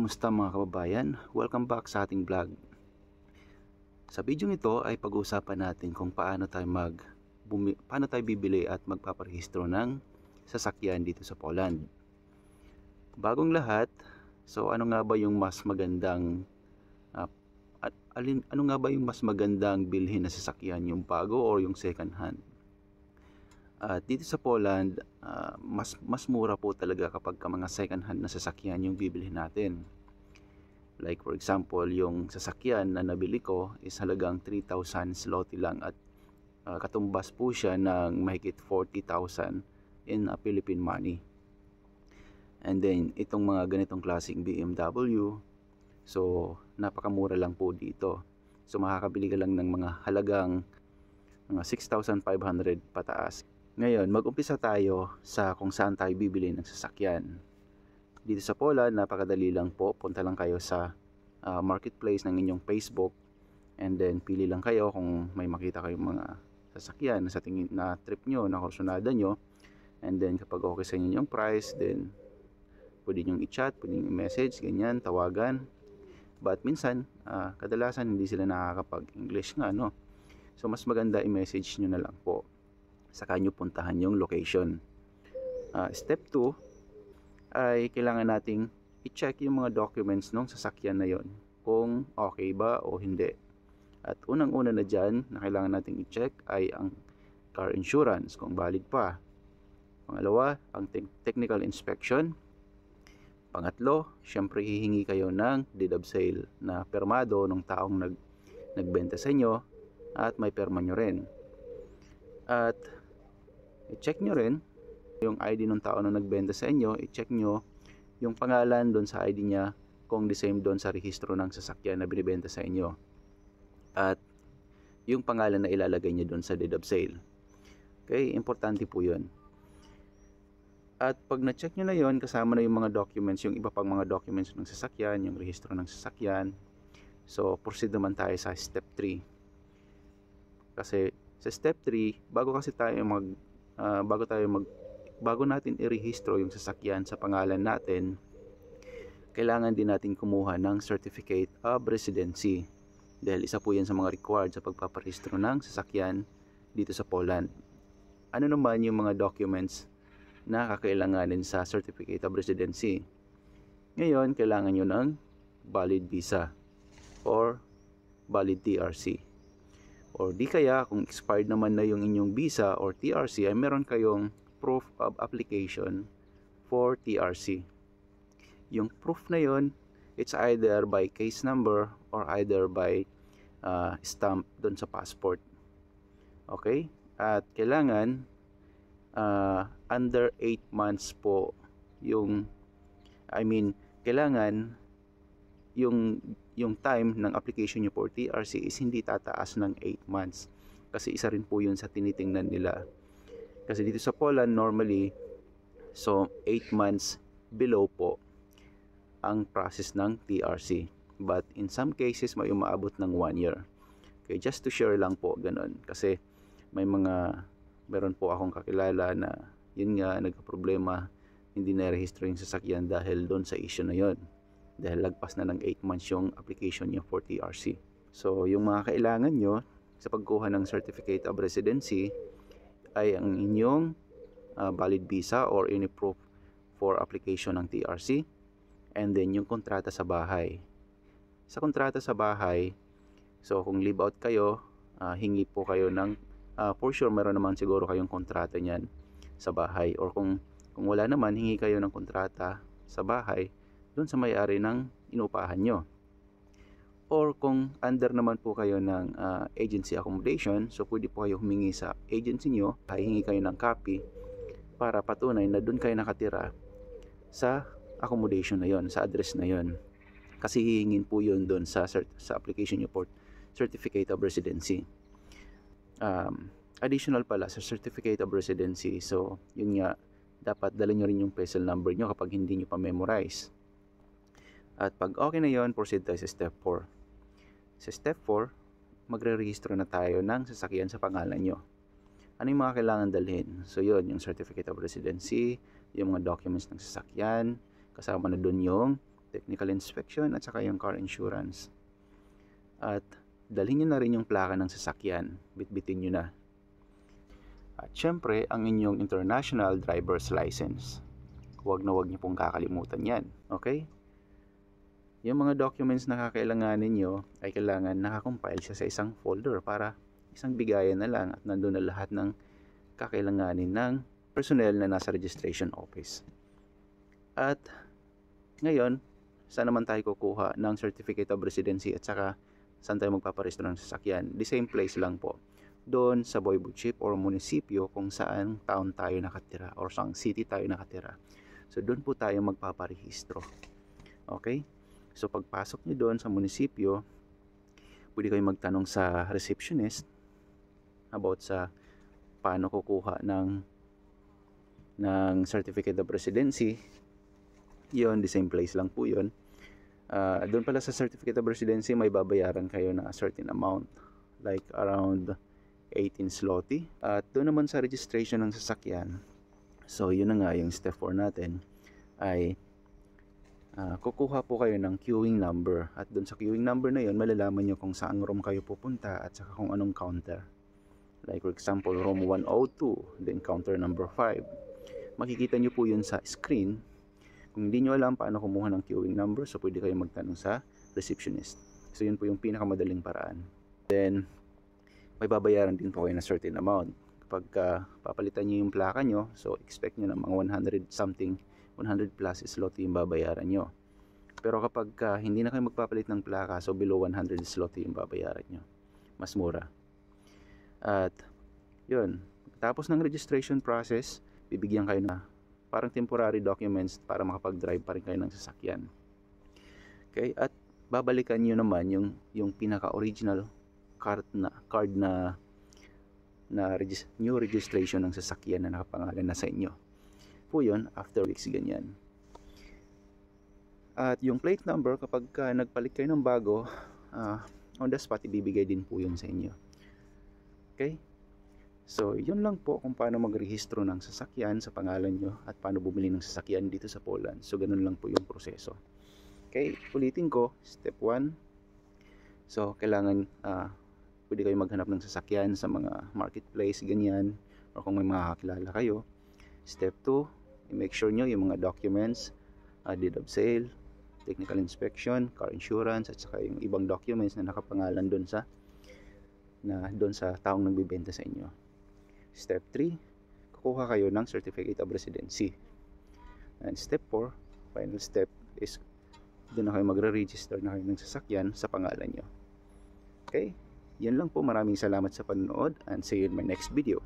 Kumusta mga kababayan? Welcome back sa ating vlog. Sa video ito ay pag-uusapan natin kung paano tayo bibili at magpaparehistro ng sasakyan dito sa Poland. Bagong lahat, so ano nga ba yung mas magandang bilhin na sasakyan, yung bago o yung second hand? Dito sa Poland, mas mura po talaga kapag mga second hand na sasakyan yung bibilhin natin. Like for example, yung sasakyan na nabili ko is halagang 3,000 zloty lang at katumbas po siya ng mahigit 40,000 in Philippine money. And then itong mga ganitong klaseng BMW, so napakamura lang po dito. So makakabili ka lang ng mga halagang mga 6,500 pataas. Ngayon, mag-umpisa tayo sa kung saan tayo bibili ng sasakyan. Dito sa Poland, napakadali lang po. Punta lang kayo sa marketplace ng inyong Facebook, and then pili lang kayo kung may makita kayong mga sasakyan sa tingin na trip nyo, na kursunada nyo. And then kapag okay sa inyo yung price, then pwede nyo i-chat, pwede nyo i-message, ganyan, tawagan. But minsan, kadalasan hindi sila nakakapag-English nga, no? So mas maganda i-message nyo na lang po. Saka nyo puntahan yung location. Step 2 ay kailangan nating i-check yung mga documents ng sasakyan na yon, kung okay ba o hindi. At unang-una na dyan na kailangan nating i-check ay ang car insurance, kung valid pa. Pangalawa, ang technical inspection. Pangatlo, syempre hihingi kayo ng deed of sale na permado ng taong nagbenta sa inyo at may perma nyo rin. At i-check nyo rin yung ID ng tao na nagbenta sa inyo. I-check nyo yung pangalan doon sa ID niya, kung the same doon sa rehistro ng sasakyan na binibenta sa inyo, at yung pangalan na ilalagay niya doon sa deed of sale. Okay, importante po yun. At pag na-check nyo na yun, kasama na yung mga documents, yung iba pang mga documents ng sasakyan, yung rehistro ng sasakyan, so proceed naman tayo sa step 3. Kasi sa step 3, bago natin i-rehistro yung sasakyan sa pangalan natin, kailangan din natin kumuha ng certificate of residency, dahil isa po yan sa mga required sa pagpaparehistro ng sasakyan dito sa Poland. Ano naman yung mga documents na kakailanganin sa certificate of residency? Ngayon, kailangan nyo ng valid visa or valid TRC. Or di kaya, kung expired naman na yung inyong visa or TRC, ay meron kayong proof of application for TRC. Yung proof na yun, it's either by case number or either by stamp doon sa passport. Okay? At kailangan under 8 months po kailangan yung time ng application nyo for TRC is hindi tataas ng 8 months. Kasi isa rin po yun sa tinitingnan nila. Kasi dito sa Poland, normally, so 8 months below po ang process ng TRC. But in some cases, may umaabot ng 1 year. Okay, just to share lang po, ganun. Kasi meron po akong kakilala na yun nga, nagka-problema, hindi na-register yung sasakyan dahil doon sa issue na yun. Dahil lagpas na ng 8 months yung application niya for TRC. So, yung mga kailangan nyo sa pagkuha ng certificate of residency ay ang inyong valid visa or any proof for application ng TRC, and then yung kontrata sa bahay. Sa kontrata sa bahay, so kung live out kayo, hingi po kayo ng for sure meron naman siguro kayong kontrata niyan sa bahay, or kung wala naman, hingi kayo ng kontrata sa bahay doon sa may-ari ng inuupahan nyo. Or kung under naman po kayo ng agency accommodation, so pwede po kayo humingi sa agency nyo, hingi kayo ng copy para patunay na doon kayo nakatira sa accommodation na yon, sa address na yon. Kasi hihingin po yun doon sa application nyo for certificate of residency. Additional pala sa certificate of residency, so yun nga, dapat dala nyo rin yung PESEL number nyo kapag hindi nyo pa memorize. At pag okay na yon, proceed tayo sa step 4. Sa step 4, magre-register na tayo ng sasakyan sa pangalan nyo. Ano yung mga kailangan dalhin? So yun, yung certificate of residency, yung mga documents ng sasakyan, kasama na dun yung technical inspection at saka yung car insurance. At dalhin nyo na rin yung plaka ng sasakyan, bitbitin nyo na. At syempre, ang inyong international driver's license. Huwag na huwag nyo pong kakalimutan yan. Okay? Yung mga documents na kakailanganin nyo ay kailangan nakakompile siya sa isang folder para isang bigayan na lang at nandun na lahat ng kakailanganin ng personnel na nasa registration office. At ngayon, saan naman tayo kukuha ng certificate of residency at saka saan tayo magpaparehistro ng sasakyan? The same place lang po. Doon sa voivodeship or munisipyo kung saan town tayo nakatira or saan city tayo nakatira. So doon po tayo magpaparehistro. Okay? So pagpasok nyo doon sa munisipyo, pwede kayo magtanong sa receptionist about sa paano kukuha ng certificate of residency. Yon, the same place lang po yun. Doon pala sa certificate of residency may babayaran kayo na a certain amount, like around 18 zloty. At doon naman sa registration ng sasakyan, so yun na nga yung step 4 natin ay kukuha po kayo ng queuing number. At doon sa queuing number na yun, malalaman nyo kung saang room kayo pupunta at saka kung anong counter. Like for example, room 102, then counter number 5. Makikita nyo po yun sa screen. Kung hindi nyo alam paano kumuha ng queuing number, so pwede kayo magtanong sa receptionist. So yun po yung pinakamadaling paraan. Then may babayaran din po kayo na certain amount. Kapag papalitan nyo yung plaka nyo, so expect nyo na mga 100 something, 100 plus zloty yung babayaran nyo. Pero kapag hindi na kayo magpapalit ng plaka, so below 100 zloty yung babayaran nyo. Mas mura. At yun, tapos ng registration process, bibigyan kayo na parang temporary documents para makapag-drive pa rin kayo ng sasakyan. Okay? At babalikan nyo naman yung pinaka-original card na new registration ng sasakyan na nakapangalan na sa inyo. Po yun, after weeks ganyan. At yung plate number, kapag nagpalit kayo ng bago, on the spot, ibibigay din po yun sa inyo. Okay? So, yun lang po kung paano magrehistro ng sasakyan sa pangalan nyo at paano bumili ng sasakyan dito sa Poland. So, ganun lang po yung proseso. Okay, ulitin ko, step 1. So, kailangan pwede kayo maghanap ng sasakyan sa mga marketplace, ganyan, or kung may mga kakilala kayo. Step 2, i-make sure nyo yung mga documents, deed of sale, technical inspection, car insurance, at saka yung ibang documents na nakapangalan doon sa taong nagbibenta sa inyo. Step 3, kukuha kayo ng certificate of residency. And step 4, final step is doon na kayo magre-register na kayo ng sasakyan sa pangalan nyo. Okay? Yan lang po. Maraming salamat sa panonood and see you in my next video.